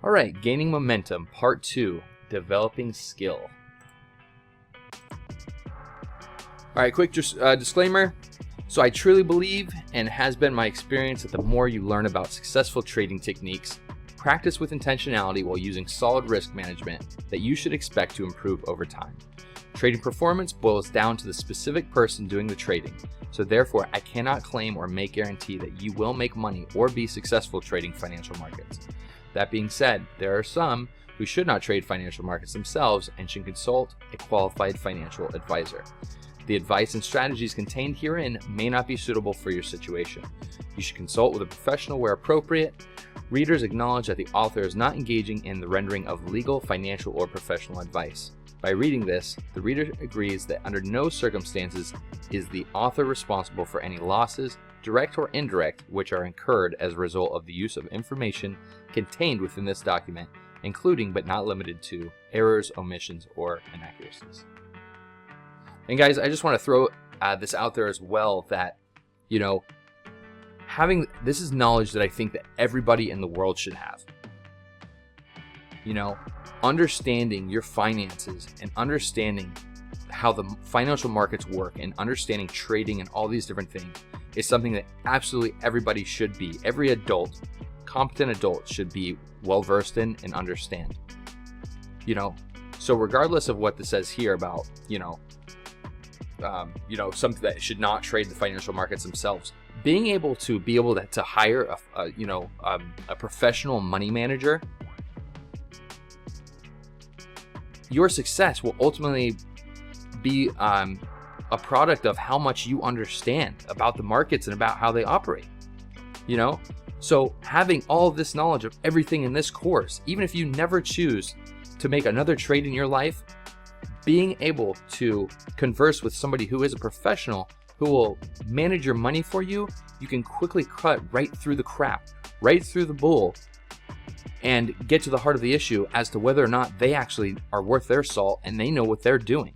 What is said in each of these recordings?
All right, gaining momentum, part 2, developing skill. All right, quick disclaimer. So I truly believe, and has been my experience, that the more you learn about successful trading techniques, practice with intentionality while using solid risk management, that you should expect to improve over time. Trading performance boils down to the specific person doing the trading, so therefore I cannot claim or make guarantee that you will make money or be successful trading financial markets. That being said, there are some who should not trade financial markets themselves and should consult a qualified financial advisor. The advice and strategies contained herein may not be suitable for your situation. You should consult with a professional where appropriate. Readers acknowledge that the author is not engaging in the rendering of legal, financial, or professional advice. By reading this, the reader agrees that under no circumstances is the author responsible for any losses, direct or indirect, which are incurred as a result of the use of information contained within this document, including but not limited to errors, omissions, or inaccuracies. And guys, I just want to throw this out there as well, that, you know, this is knowledge that I think that everybody in the world should have. You know, understanding your finances and understanding how the financial markets work and understanding trading and all these different things is something that absolutely everybody should be. Every adult, competent adult, should be well versed in and understand. You know, so regardless of what this says here about, something that should not trade the financial markets themselves, being able to hire a professional money manager, your success will ultimately be a product of how much you understand about the markets and about how they operate. You know, so having all of this knowledge of everything in this course, even if you never choose to make another trade in your life, being able to converse with somebody who is a professional who will manage your money for you, you can quickly cut right through the crap, right through the bull, and get to the heart of the issue as to whether or not they actually are worth their salt and they know what they're doing,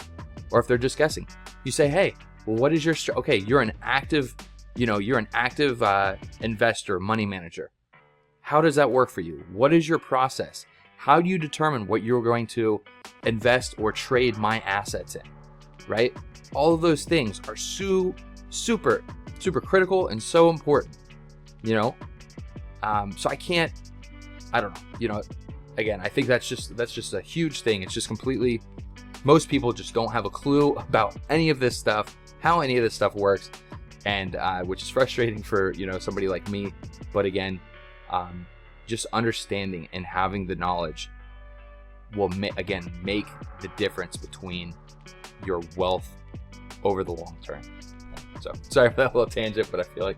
or if they're just guessing. You say, hey, well, what is your okay? You're an active investor, money manager. How does that work for you? What is your process? How do you determine what you're going to invest or trade my assets in, right? All of those things are super critical and so important, so I don't know, again, I think that's just a huge thing. It's just completely, most people just don't have a clue about any of this stuff, how any of this stuff works, and which is frustrating for, somebody like me. But again, just understanding and having the knowledge will make the difference between your wealth over the long term. So sorry for that little tangent, but I feel like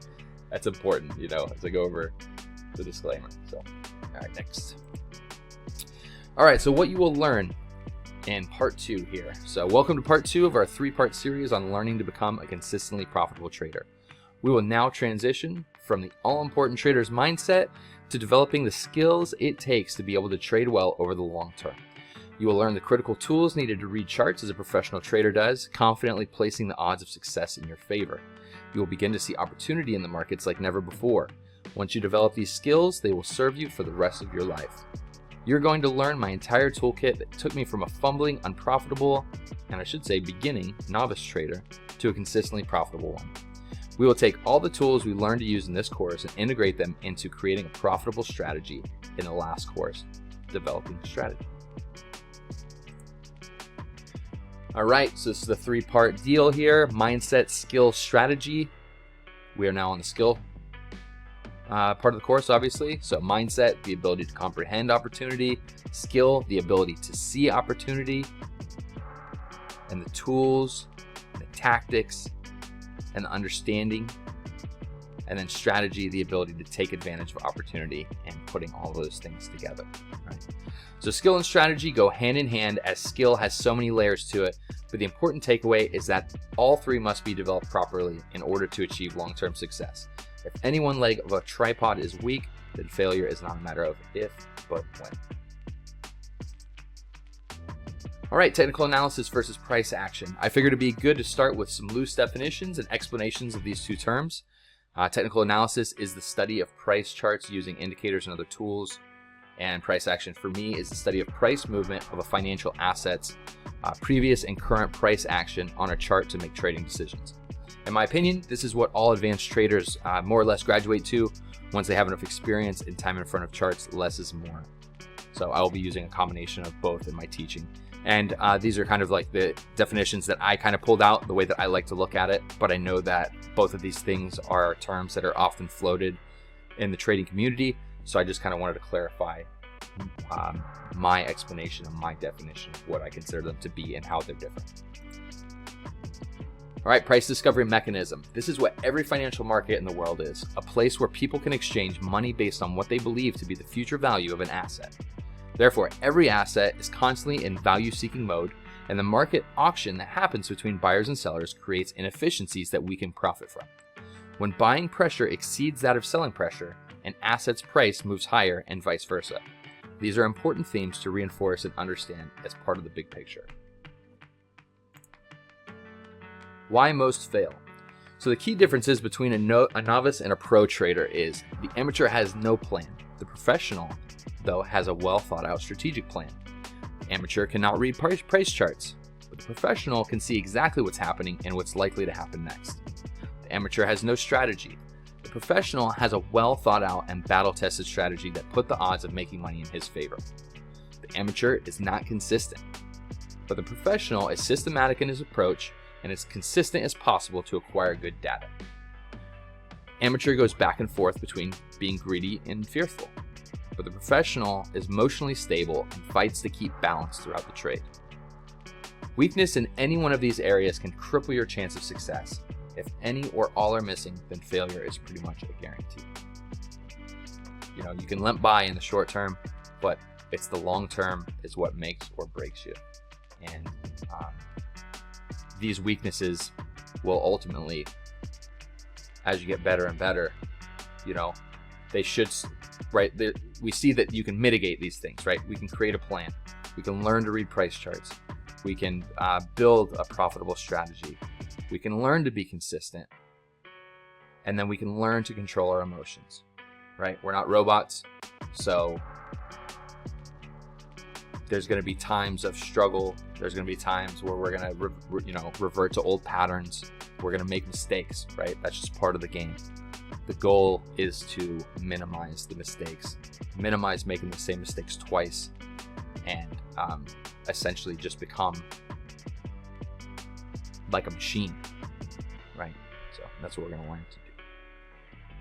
that's important, as I go over the disclaimer. So, all right, next. All right, so what you will learn in part 2 here. So welcome to part 2 of our 3-part series on learning to become a consistently profitable trader. We will now transition from the all-important trader's mindset to developing the skills it takes to be able to trade well over the long term. You will learn the critical tools needed to read charts as a professional trader does, confidently placing the odds of success in your favor. You will begin to see opportunity in the markets like never before. Once you develop these skills, they will serve you for the rest of your life. You're going to learn my entire toolkit that took me from a fumbling, unprofitable, and I should say beginning, novice trader to a consistently profitable one. We will take all the tools we learned to use in this course and integrate them into creating a profitable strategy in the last course, developing strategy. All right, so this is the 3-part deal here: mindset, skill, strategy. We are now on the skill part of the course, obviously. So mindset, the ability to comprehend opportunity; skill, the ability to see opportunity; and the tools, the tactics, and the understanding; and then strategy, the ability to take advantage of opportunity and putting all those things together. Right? So skill and strategy go hand in hand, as skill has so many layers to it, but the important takeaway is that all 3 must be developed properly in order to achieve long-term success. If any one leg of a tripod is weak, then failure is not a matter of if, but when. All right, technical analysis versus price action. I figured it'd be good to start with some loose definitions and explanations of these two terms. Technical analysis is the study of price charts using indicators and other tools. And price action for me is the study of price movement of a financial asset's previous and current price action on a chart to make trading decisions. In my opinion, this is what all advanced traders more or less graduate to. Once they have enough experience and time in front of charts, less is more. So I will be using a combination of both in my teaching. And these are kind of like the definitions that I kind of pulled out, the way that I like to look at it. But I know that both of these things are terms that are often floated in the trading community. So I just kind of wanted to clarify my explanation and my definition of what I consider them to be and how they're different. All right, price discovery mechanism. This is what every financial market in the world is, a place where people can exchange money based on what they believe to be the future value of an asset. Therefore, every asset is constantly in value-seeking mode, and the market auction that happens between buyers and sellers creates inefficiencies that we can profit from. When buying pressure exceeds that of selling pressure, an asset's price moves higher and vice versa. These are important themes to reinforce and understand as part of the big picture. Why most fail. So the key differences between a novice and a pro trader is the amateur has no plan. The professional, though, has a well thought out strategic plan. The amateur cannot read price charts, but the professional can see exactly what's happening and what's likely to happen next. The amateur has no strategy. The professional has a well thought out and battle tested strategy that put the odds of making money in his favor. The amateur is not consistent, but the professional is systematic in his approach and as consistent as possible to acquire good data. Amateur goes back and forth between being greedy and fearful, but the professional is emotionally stable and fights to keep balance throughout the trade. Weakness in any one of these areas can cripple your chance of success. If any or all are missing, then failure is pretty much a guarantee. You can limp by in the short term, but it's the long term is what makes or breaks you. And these weaknesses will ultimately, as you get better and better, they should, right? We see that you can mitigate these things, right? We can create a plan. We can learn to read price charts. We can build a profitable strategy. We can learn to be consistent. And then we can learn to control our emotions, right? We're not robots. So there's going to be times of struggle. There's going to be times where we're going to, revert to old patterns. We're going to make mistakes, right? That's just part of the game. The goal is to minimize the mistakes, minimize making the same mistakes twice, and essentially just become like a machine, right? So that's what we're going to learn to do.